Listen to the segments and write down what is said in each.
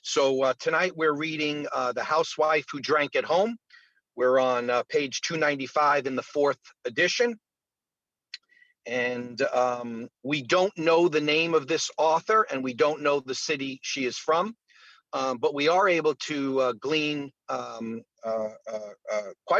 So tonight we're reading The Housewife Who Drank at Home. We're on page 295 in the fourth edition. And we don't know the name of this author, and we don't know the city she is from. But we are able to glean quite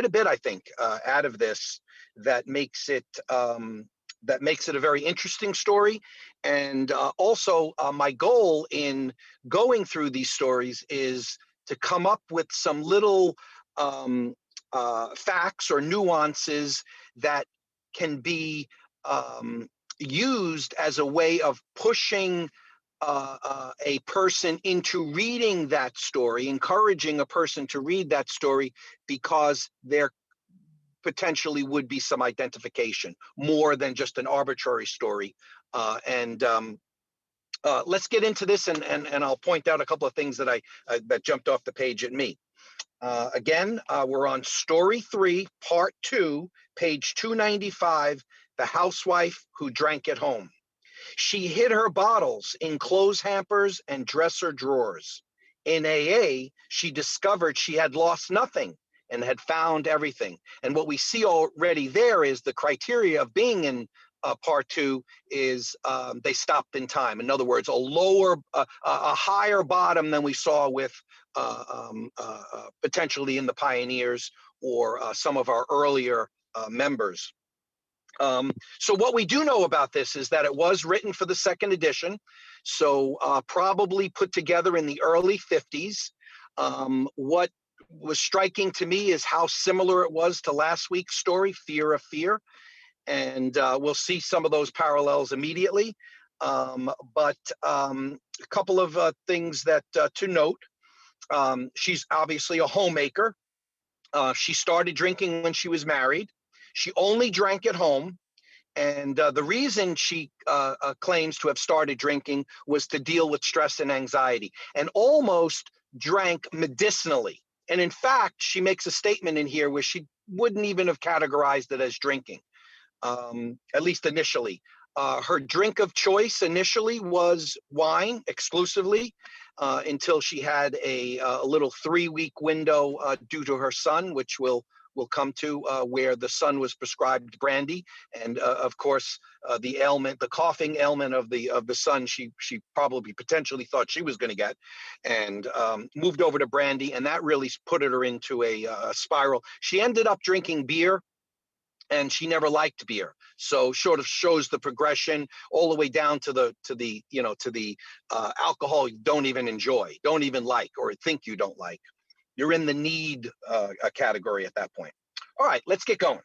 a bit, I think, out of this that makes it a very interesting story. And also, my goal in going through these stories is to come up with some little facts or nuances that can be used as a way of pushing a person into reading that story, encouraging a person to read that story, because there potentially would be some identification more than just an arbitrary story. Let's get into this, and I'll point out a couple of things that that jumped off the page at me. Again, we're on Story 3, Part 2, page 295, The Housewife Who Drank at Home. She hid her bottles in clothes hampers and dresser drawers. In AA, she discovered she had lost nothing and had found everything. And what we see already there is the criteria of being in Part 2 is they stopped in time. In other words, a higher bottom than we saw with potentially in the Pioneers or some of our earlier members. So what we do know about this is that it was written for the second edition, so probably put together in the early 50s. What was striking to me is how similar it was to last week's story, Fear of Fear, and we'll see some of those parallels immediately. But a couple of things that to note. She's obviously a homemaker. She started drinking when she was married. She only drank at home, and the reason she claims to have started drinking was to deal with stress and anxiety, and almost drank medicinally. And in fact, she makes a statement in here where she wouldn't even have categorized it as drinking, at least initially. Her drink of choice initially was wine exclusively, until she had a little 3-week window due to her son, which we'll come to, where the son was prescribed brandy, and of course the ailment, the coughing ailment of the son, she probably potentially thought she was going to get, and moved over to brandy, and that really put her into a spiral. She ended up drinking beer, and she never liked beer, so sort of shows the progression all the way down to the alcohol you don't even enjoy, don't even like, or think you don't like. You're in the need category at that point. All right, let's get going.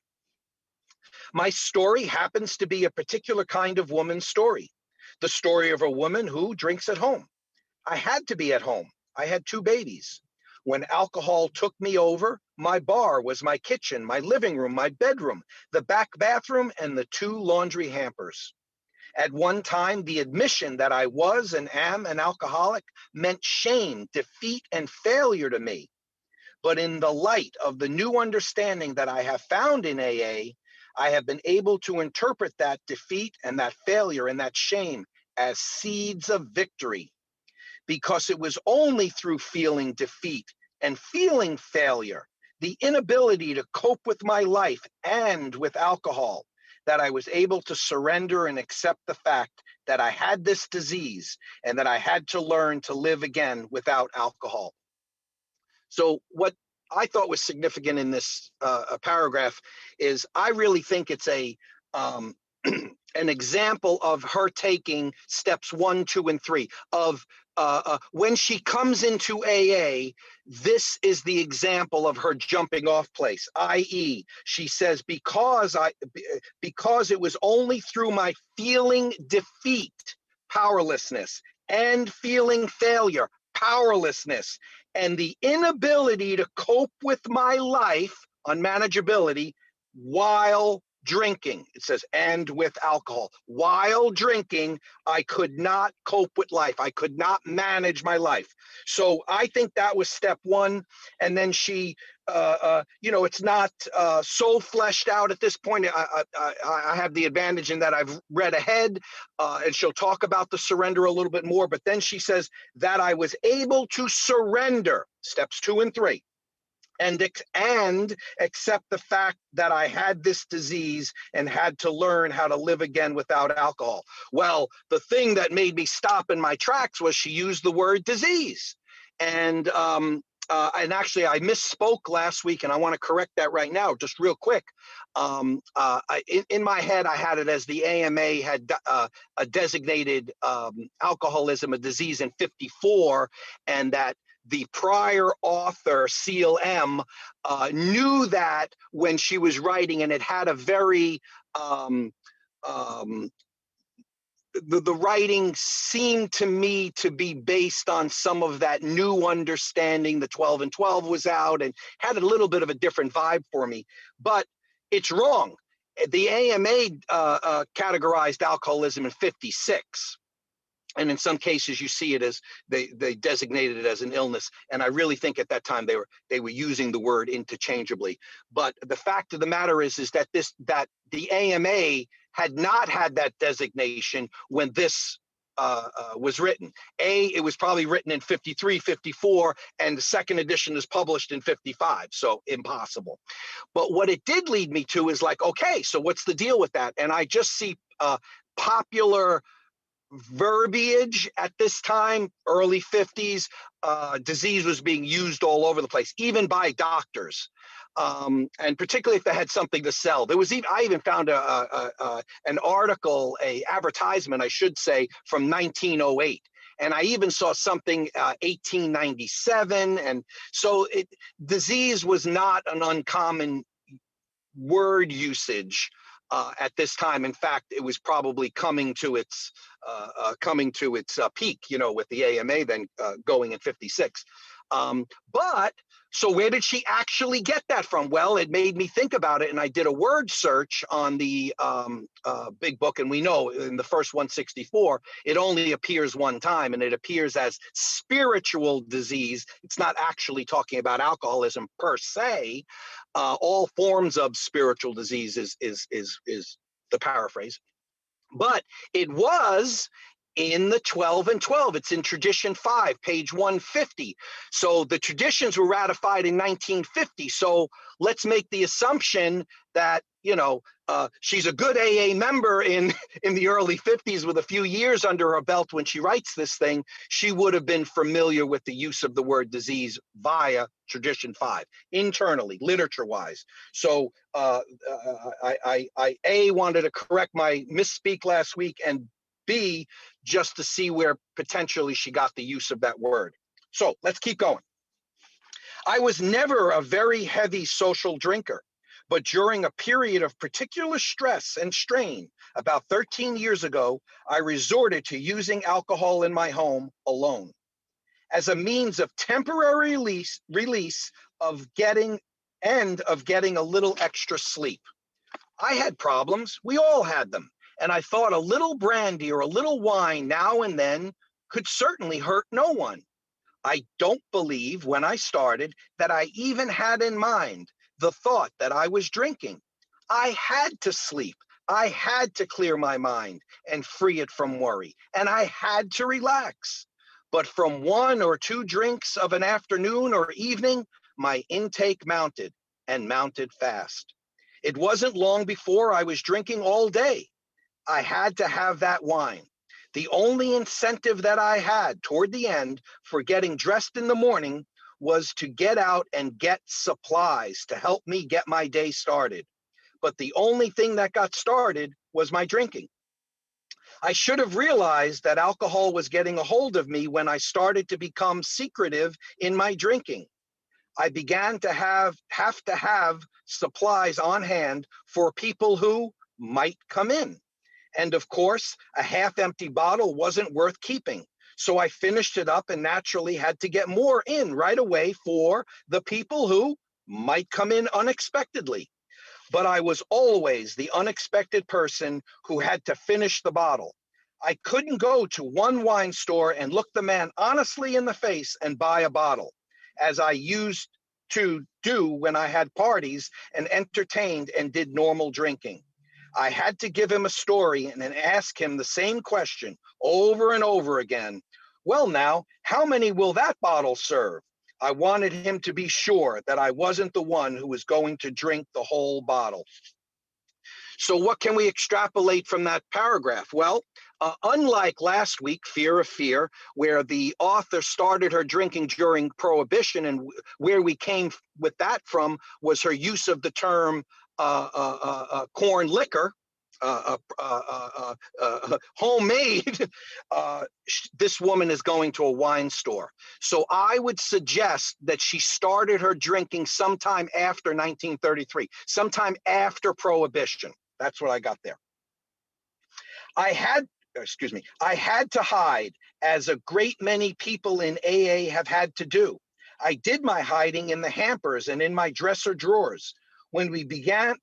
My story happens to be a particular kind of woman's story, the story of a woman who drinks at home. I had to be at home. I had 2 babies. When alcohol took me over, my bar was my kitchen, my living room, my bedroom, the back bathroom, and the 2 laundry hampers. At one time, the admission that I was and am an alcoholic meant shame, defeat, and failure to me. But in the light of the new understanding that I have found in AA, I have been able to interpret that defeat and that failure and that shame as seeds of victory. Because it was only through feeling defeat and feeling failure, the inability to cope with my life and with alcohol, that I was able to surrender and accept the fact that I had this disease and that I had to learn to live again without alcohol. So what I thought was significant in this paragraph is I really think it's an example of her taking steps 1, 2, and 3 of when she comes into AA. This is the example of her jumping off place, i.e., she says, because it was only through my feeling defeat, powerlessness, and feeling failure, powerlessness, and the inability to cope with my life, unmanageability, while drinking. It says, and with alcohol. While drinking, I could not cope with life. I could not manage my life. So I think that was step 1. And then she it's not so fleshed out at this point. I have the advantage in that I've read ahead, and she'll talk about the surrender a little bit more. But then she says that I was able to surrender steps 2 and 3. And accept the fact that I had this disease and had to learn how to live again without alcohol. Well, the thing that made me stop in my tracks was she used the word disease. And actually, I misspoke last week, and I want to correct that right now, just real quick. In my head, I had it as the AMA had a designated alcoholism a disease in '54, and that the prior author, Seal M, knew that when she was writing, and it had a very, the writing seemed to me to be based on some of that new understanding. The 12 and 12 was out and had a little bit of a different vibe for me, but it's wrong. The AMA categorized alcoholism in '56. And in some cases, you see it as they designated it as an illness. And I really think at that time they were using the word interchangeably. But the fact of the matter is that the AMA had not had that designation when this was written. It was probably written in '53, '54, and the second edition is published in '55. So impossible. But what it did lead me to is like, okay, so what's the deal with that? And I just see popular verbiage at this time, early '50s, disease was being used all over the place, even by doctors, and particularly if they had something to sell. There was I even found an article, a advertisement, I should say, from 1908. And I even saw something 1897. And so disease was not an uncommon word usage at this time. In fact, it was probably coming to its peak, with the AMA then going in '56. But so where did she actually get that from? Well, it made me think about it, and I did a word search on the big book, and we know in the first 164, it only appears one time, and it appears as spiritual disease. It's not actually talking about alcoholism per se. All forms of spiritual disease is the paraphrase. But it was in the 12 and 12. It's in Tradition 5, page 150. So the traditions were ratified in 1950. So let's make the assumption that, she's a good AA member in the early '50s with a few years under her belt when she writes this thing. She would have been familiar with the use of the word disease via Tradition 5, internally, literature-wise. So I wanted to correct my misspeak last week, and B, just to see where potentially she got the use of that word. So let's keep going. I was never a very heavy social drinker, but during a period of particular stress and strain, about 13 years ago, I resorted to using alcohol in my home alone as a means of temporary release of getting a little extra sleep. I had problems. We all had them. And I thought a little brandy or a little wine now and then could certainly hurt no one. I don't believe when I started that I even had in mind the thought that I was drinking. I had to sleep. I had to clear my mind and free it from worry. And I had to relax. But from 1 or 2 drinks of an afternoon or evening, my intake mounted, and mounted fast. It wasn't long before I was drinking all day. I had to have that wine. The only incentive that I had toward the end for getting dressed in the morning was to get out and get supplies to help me get my day started. But the only thing that got started was my drinking. I should have realized that alcohol was getting a hold of me when I started to become secretive in my drinking. I began to have to have supplies on hand for people who might come in. And of course, a half-empty bottle wasn't worth keeping. So I finished it up and naturally had to get more in right away for the people who might come in unexpectedly. But I was always the unexpected person who had to finish the bottle. I couldn't go to one wine store and look the man honestly in the face and buy a bottle, as I used to do when I had parties and entertained and did normal drinking. I had to give him a story and then ask him the same question over and over again. Well, now, how many will that bottle serve? I wanted him to be sure that I wasn't the one who was going to drink the whole bottle. So what can we extrapolate from that paragraph? Well, unlike last week, Fear of Fear, where the author started her drinking during Prohibition, and where we came with that from was her use of the term corn liquor, homemade, this woman is going to a wine store. So I would suggest that she started her drinking sometime after 1933, sometime after Prohibition. That's what I got there. I had to hide, as a great many people in AA have had to do. I did my hiding in the hampers and in my dresser drawers. When we begin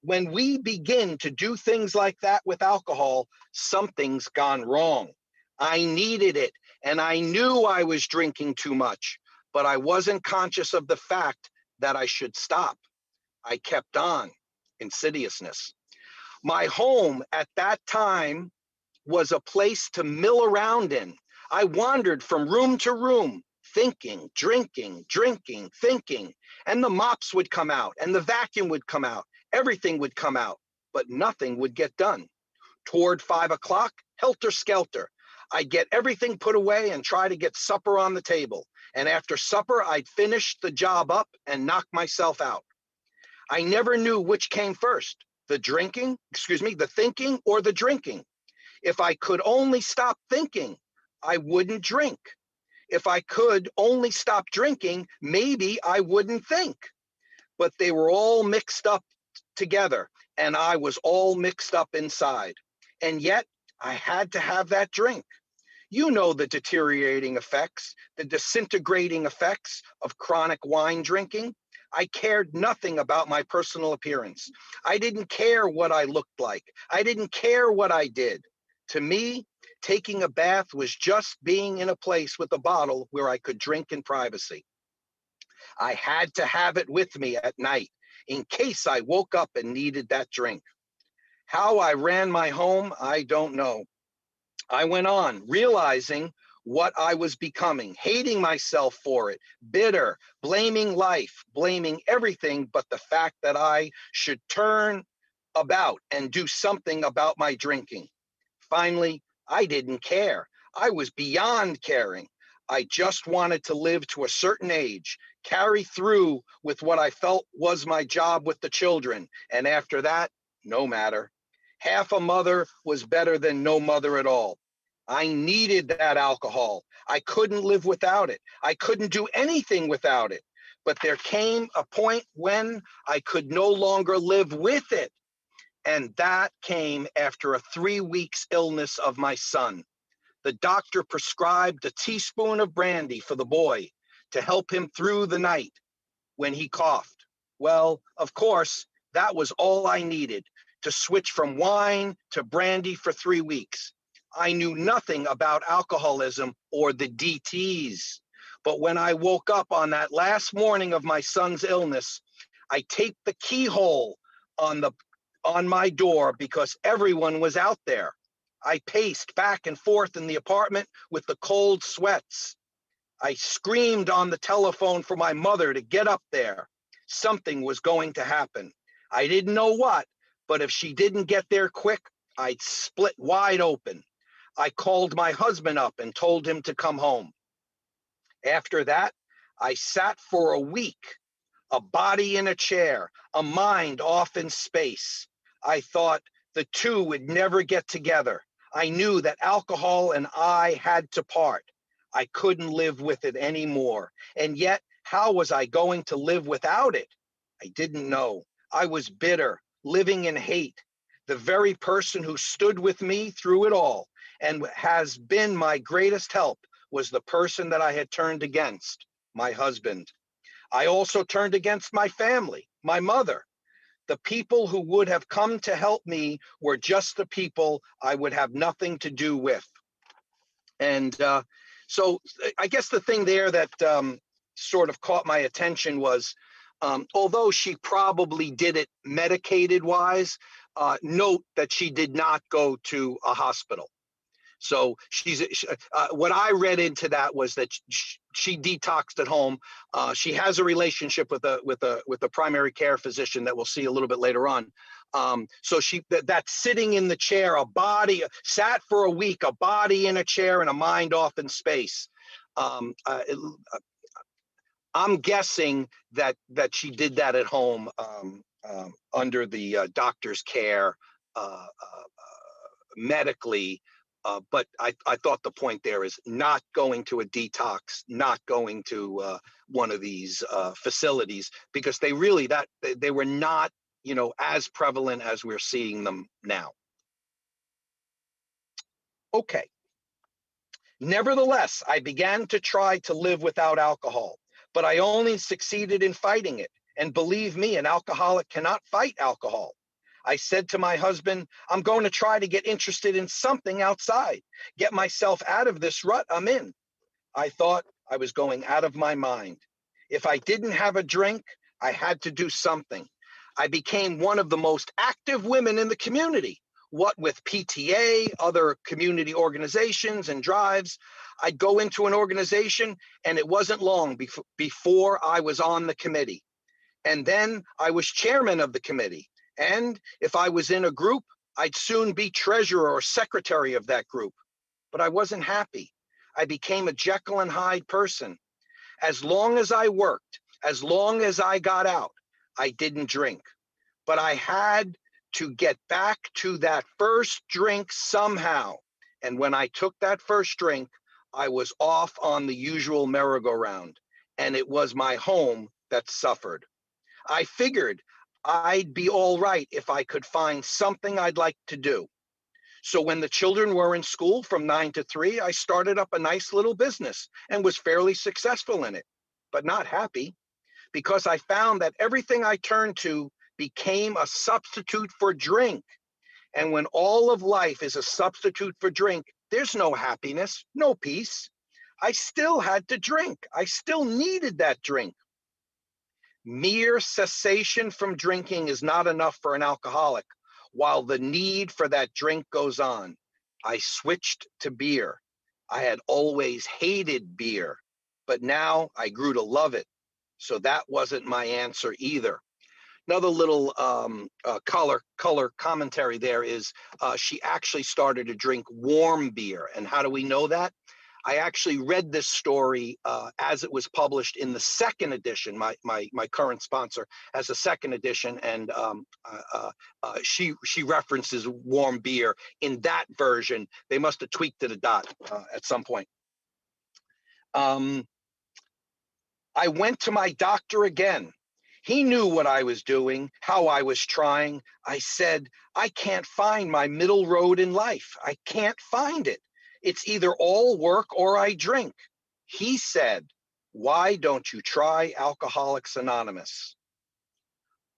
to do things like that with alcohol, something's gone wrong. I needed it, and I knew I was drinking too much, but I wasn't conscious of the fact that I should stop. I kept on. Insidiousness. My home at that time was a place to mill around in. I wandered from room to room, thinking, drinking, thinking, and the mops would come out and the vacuum would come out. Everything would come out, but nothing would get done. Toward 5 o'clock, helter skelter, I'd get everything put away and try to get supper on the table. And after supper, I'd finish the job up and knock myself out. I never knew which came first, the thinking or the drinking. If I could only stop thinking, I wouldn't drink. If I could only stop drinking, maybe I wouldn't think. But they were all mixed up together, and I was all mixed up inside. And yet, I had to have that drink. You know the deteriorating effects, the disintegrating effects of chronic wine drinking. I cared nothing about my personal appearance. I didn't care what I looked like. I didn't care what I did. To me, taking a bath was just being in a place with a bottle where I could drink in privacy. I had to have it with me at night in case I woke up and needed that drink. How I ran my home, I don't know. I went on realizing what I was becoming, hating myself for it, bitter, blaming life, blaming everything but the fact that I should turn about and do something about my drinking. Finally, I didn't care. I was beyond caring. I just wanted to live to a certain age, carry through with what I felt was my job with the children, and after that, no matter. Half a mother was better than no mother at all. I needed that alcohol. I couldn't live without it. I couldn't do anything without it. But there came a point when I could no longer live with it. And that came after a 3 weeks illness of my son. The doctor prescribed a teaspoon of brandy for the boy to help him through the night when he coughed. Well, of course, that was all I needed to switch from wine to brandy for 3 weeks. I knew nothing about alcoholism or the DTs. But when I woke up on that last morning of my son's illness, I taped the keyhole on my door because everyone was out there. I paced back and forth in the apartment with the cold sweats. I screamed on the telephone for my mother to get up there. Something was going to happen. I didn't know what, but if she didn't get there quick, I'd split wide open. I called my husband up and told him to come home. After that, I sat for a week, a body in a chair, a mind off in space. I thought the two would never get together. I knew that alcohol and I had to part. I couldn't live with it anymore. And yet, how was I going to live without it? I didn't know. I was bitter, living in hate. The very person who stood with me through it all and has been my greatest help was the person that I had turned against, my husband. I also turned against my family, my mother. The people who would have come to help me were just the people I would have nothing to do with. And so I guess the thing there that sort of caught my attention was Although she probably did it medicated wise, note that she did not go to a hospital. So what I read into that was that she detoxed at home. She has a relationship with a primary care physician that we'll see a little bit later on. So that sitting in the chair, a body sat for a week, a body in a chair and a mind off in space. I'm guessing that she did that at home under the doctor's care medically. But I thought the point there is not going to a detox, not going to one of these facilities, because they were not, as prevalent as we're seeing them now. Okay. Nevertheless, I began to try to live without alcohol, but I only succeeded in fighting it. And believe me, an alcoholic cannot fight alcohol. I said to my husband, I'm going to try to get interested in something outside, get myself out of this rut I'm in. I thought I was going out of my mind. If I didn't have a drink, I had to do something. I became one of the most active women in the community. What with PTA, other community organizations and drives, I'd go into an organization and it wasn't long before I was on the committee. And then I was chairman of the committee. And if I was in a group, I'd soon be treasurer or secretary of that group. But I wasn't happy. I became a Jekyll and Hyde person. As long as I worked, as long as I got out, I didn't drink. But I had to get back to that first drink somehow. And when I took that first drink, I was off on the usual merry-go-round. And it was my home that suffered. I figured I'd be all right if I could find something I'd like to do. So when the children were in school from 9 to 3, I started up a nice little business and was fairly successful in it, but not happy, because I found that everything I turned to became a substitute for drink. And when all of life is a substitute for drink, there's no happiness, no peace. I still had to drink. I still needed that drink. Mere cessation from drinking is not enough for an alcoholic, while the need for that drink goes on. I switched to beer. I had always hated beer, but now I grew to love it. So that wasn't my answer either. Another little color commentary there is she actually started to drink warm beer. And how do we know that? I actually read this story as it was published in the second edition. My current sponsor has a second edition, and she references warm beer in that version. They must have tweaked it a dot at some point. I went to my doctor again. He knew what I was doing, how I was trying. I said, I can't find my middle road in life. I can't find it. It's either all work or I drink. He said, why don't you try Alcoholics Anonymous?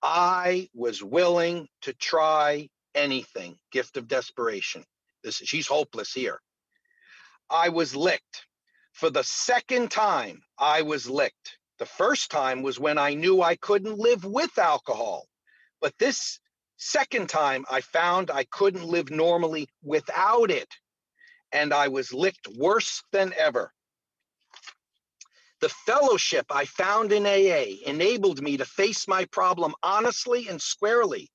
I was willing to try anything. Gift of desperation. She's hopeless here. I was licked. For the second time, I was licked. The first time was when I knew I couldn't live with alcohol. But this second time, I found I couldn't live normally without it. And I was licked worse than ever. The fellowship I found in AA enabled me to face my problem honestly and squarely.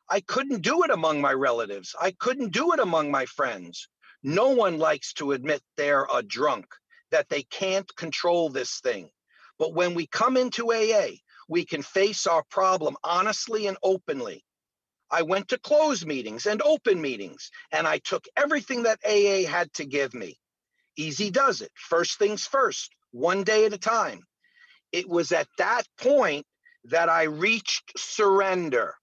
I couldn't do it among my relatives. I couldn't do it among my friends. No one likes to admit they're a drunk, that they can't control this thing. But when we come into AA, we can face our problem honestly and openly. I went to closed meetings and open meetings, and I took everything that AA had to give me. Easy does it. First things first, one day at a time. It was at that point that I reached surrender.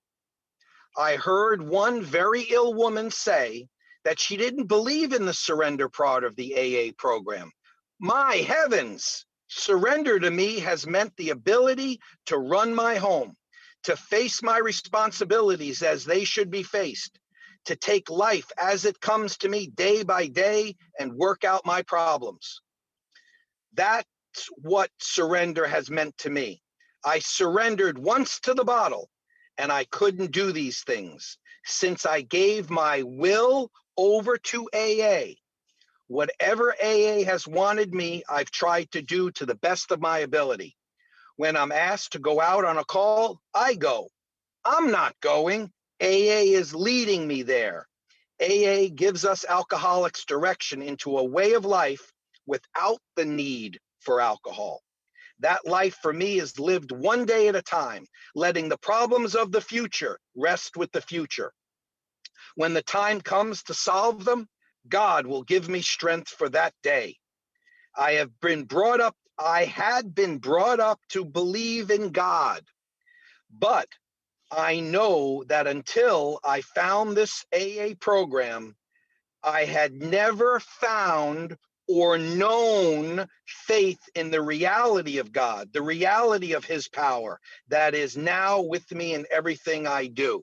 I heard one very ill woman say that she didn't believe in the surrender part of the AA program. My heavens, surrender to me has meant the ability to run my home, to face my responsibilities as they should be faced, to take life as it comes to me day by day and work out my problems. That's what surrender has meant to me. I surrendered once to the bottle, and I couldn't do these things. Since I gave my will over to AA, whatever AA has wanted me, I've tried to do to the best of my ability. When I'm asked to go out on a call, I go. I'm not going. AA is leading me there. AA gives us alcoholics direction into a way of life without the need for alcohol. That life for me is lived one day at a time, letting the problems of the future rest with the future. When the time comes to solve them, God will give me strength for that day. I had been brought up to believe in God, but I know that until I found this AA program, I had never found or known faith in the reality of God, the reality of his power that is now with me in everything I do.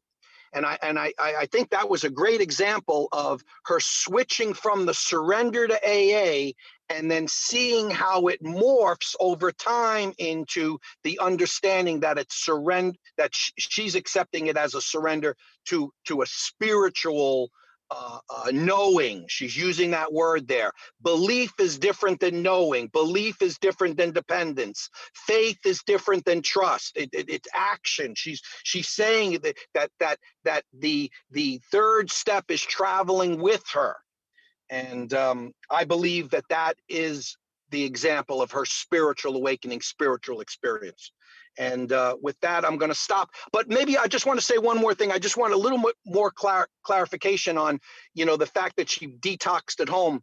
And I think that was a great example of her switching from the surrender to AA and then seeing how it morphs over time into the understanding that it's surrender, that she's accepting it as a surrender to a spiritual knowing. She's using that word there. Belief is different than knowing. Belief is different than dependence. Faith is different than trust. It's action. She's saying that the third step is traveling with her, and I believe that is the example of her spiritual awakening, spiritual experience. And with that, I'm going to stop. But maybe I just want to say one more thing. I just want a little more clarification on, the fact that she detoxed at home.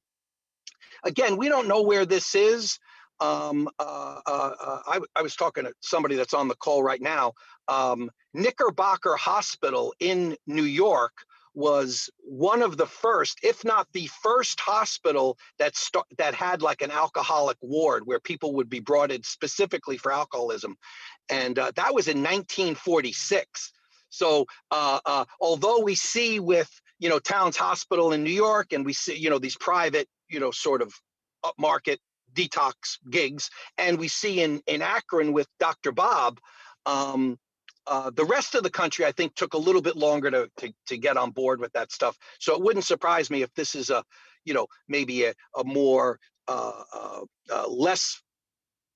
Again, we don't know where this is. I was talking to somebody that's on the call right now. Knickerbocker Hospital in New York was one of the first, if not the first hospital that had like an alcoholic ward where people would be brought in specifically for alcoholism. And that was in 1946. So although we see with, Towns Hospital in New York, and we see, these private, sort of upmarket detox gigs, and we see in Akron with Dr. Bob, the rest of the country, I think, took a little bit longer to get on board with that stuff. So it wouldn't surprise me if this is maybe a more less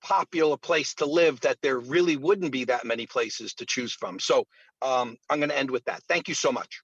popular place to live, that there really wouldn't be that many places to choose from. So I'm going to end with that. Thank you so much.